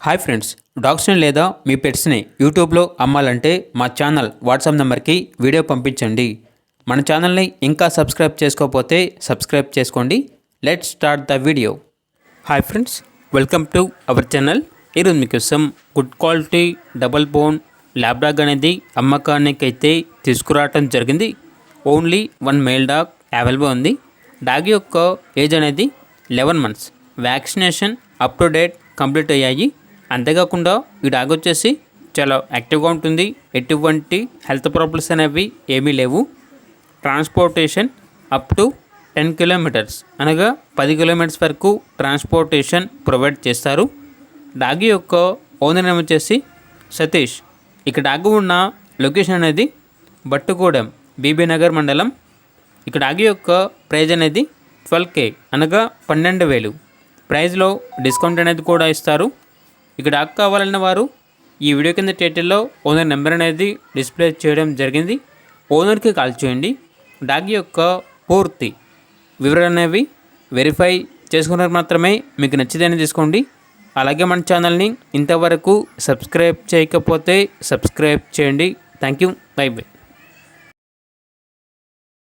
Hi friends, డాగ్స్ని లేదా మీ పెట్స్ని యూట్యూబ్లో అమ్మాలంటే మా ఛానల్ వాట్సాప్ నెంబర్కి వీడియో పంపించండి. మన ఛానల్ని ఇంకా సబ్స్క్రైబ్ చేసుకోకపోతే సబ్స్క్రైబ్ చేసుకోండి. Let's start the video. Hi friends, welcome to our channel. ఈరోజు మీకోసం good quality double bone lab dog అనేది అమ్మకానికి అయితే తీసుకురావటం జరిగింది. ఓన్లీ 1 మేల్ డాగ్ అవైలబుల్ ఉంది. డాగ్ యొక్క ఏజ్ అనేది 11 months. Vaccination up to date complete అయ్యాయి. అంతేకాకుండా ఈ డాగ్ వచ్చేసి చాలా యాక్టివ్గా ఉంటుంది. ఎటువంటి హెల్త్ ప్రాబ్లమ్స్ అనేవి ఏమీ లేవు. ట్రాన్స్పోర్టేషన్ అప్ టు 10 kilometers అనగా 10 kilometers వరకు ట్రాన్స్పోర్టేషన్ ప్రొవైడ్ చేస్తారు. డాగ్ యొక్క ఓనర్ నేమ్ వచ్చేసి సతీష్. ఇక డాగ్ ఉన్న లొకేషన్ అనేది బట్టుగూడెం, బీబీనగర్ మండలం. ఇక డాగ్ యొక్క ప్రైజ్ అనేది 12K అనగా 12,000. ప్రైజ్లో డిస్కౌంట్ అనేది కూడా ఇస్తారు. ఇక డాగ్ కావాలన్న వారు ఈ వీడియో కింద టైటిల్లో ఓనర్ నెంబర్ అనేది డిస్ప్లే చేయడం జరిగింది. ఓనర్కి కాల్ చేయండి. డాగ్ యొక్క పూర్తి వివరాలు అనేవి వెరిఫై చేసుకున్నారు మాత్రమే మీకు నచ్చితేనే తీసుకోండి. అలాగే మన ఛానల్ని ఇంతవరకు సబ్స్క్రైబ్ చేయకపోతే సబ్స్క్రైబ్ చేయండి. Thank you. By by.